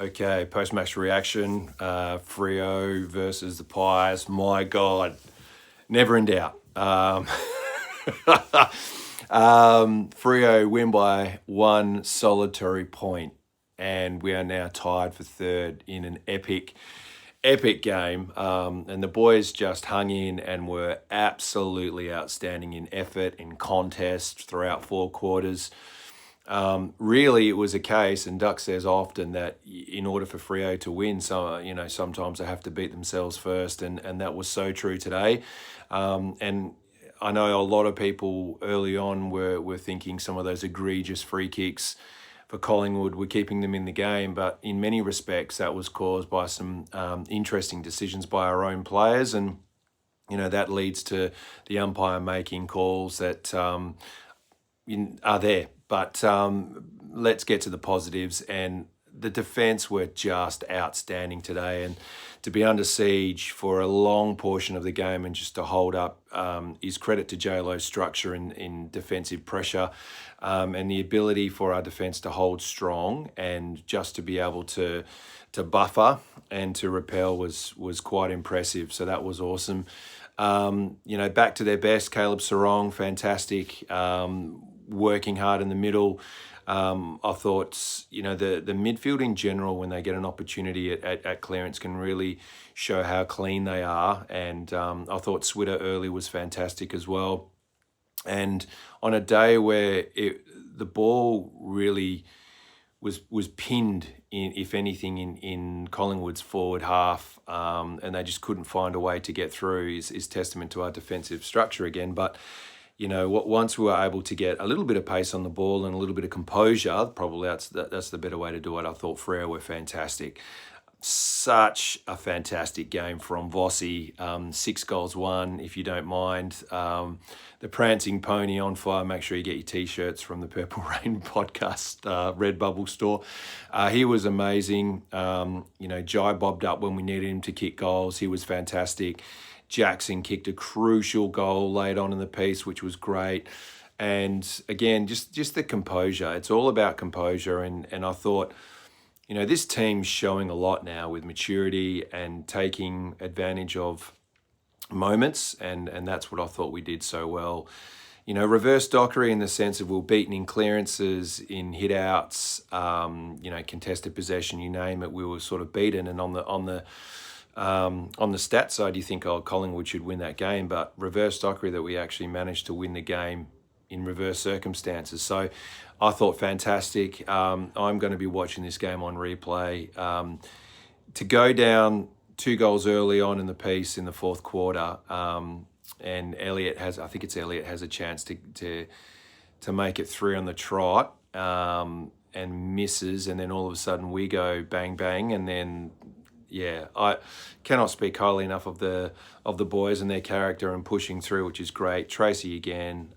Okay, post-match reaction, Freo versus the Pies. My God, never in doubt. Freo win by one solitary point, and we are now tied for third in an epic game. And the boys just hung in and were absolutely outstanding in effort, in contest throughout 4 quarters. Really, it was a case, and Duck says often that in order for Freo to win, sometimes they have to beat themselves first, and that was so true today. And I know a lot of people early on were thinking some of those egregious free kicks for Collingwood were keeping them in the game, but in many respects that was caused by some interesting decisions by our own players, and that leads to the umpire making calls that are there. But let's get to the positives, and the defence were just outstanding today, and to be under siege for a long portion of the game and just to hold up is credit to JLo's structure in defensive pressure, and the ability for our defence to hold strong and just to be able to buffer and to repel was quite impressive. So that was awesome. Back to their best, Caleb Sarong, fantastic. Working hard in the middle. I thought, the midfield in general, when they get an opportunity at clearance, can really show how clean they are. And I thought Switter early was fantastic as well. And on a day where the ball really was pinned, if anything, in Collingwood's forward half, and they just couldn't find a way to get through, is testament to our defensive structure again. But once we were able to get a little bit of pace on the ball and a little bit of composure, probably that's the better way to do it. I thought Freo were fantastic. Such a fantastic game from Vossi. 6 goals won, if you don't mind. The prancing pony on fire. Make sure you get your T-shirts from the Purple Rain podcast, Redbubble store. He was amazing. Jai bobbed up when we needed him to kick goals. He was fantastic. Jackson kicked a crucial goal late on in the piece, which was great. And again, just the composure. It's all about composure. And I thought, this team's showing a lot now with maturity and taking advantage of moments. And that's what I thought we did so well. Reverse Dockery in the sense of we're beaten in clearances, in hit-outs, contested possession, you name it, we were sort of beaten. And on the stat side, you think, Collingwood should win that game, but reverse Dockery that we actually managed to win the game in reverse circumstances. So I thought fantastic. I'm going to be watching this game on replay. To go down 2 goals early on in the piece in the 4th quarter, and Elliott has a chance to make it 3 on the trot, and misses, and then all of a sudden we go bang bang, and then I cannot speak highly enough of the boys and their character and pushing through, which is great. Tracy again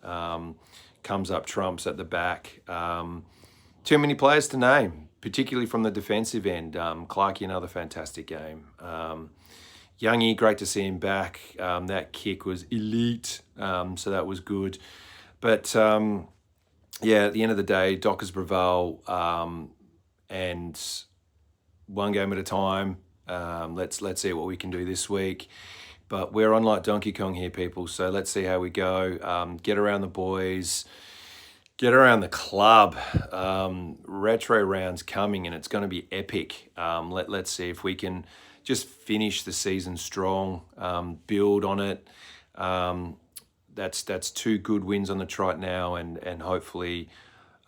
comes up trumps at the back. Too many players to name, particularly from the defensive end. Clarkey, another fantastic game. Youngie, great to see him back. That kick was elite, so that was good. But at the end of the day, Dockers prevail, and one game at a time. Let's see what we can do this week. But we're on like Donkey Kong here, people. So let's see how we go. Get around the boys. Get around the club. Retro round's coming, and it's going to be epic. Let's see if we can just finish the season strong. Build on it. That's 2 good wins on the trot now, and hopefully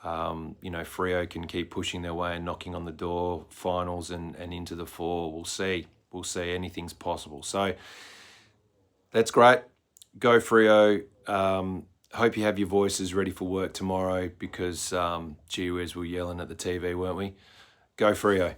Freo can keep pushing their way and knocking on the door, finals and into the 4. We'll see. Anything's possible. So that's great. Go Freo. Hope you have your voices ready for work tomorrow because, gee whiz, we're yelling at the TV, weren't we? Go Freo.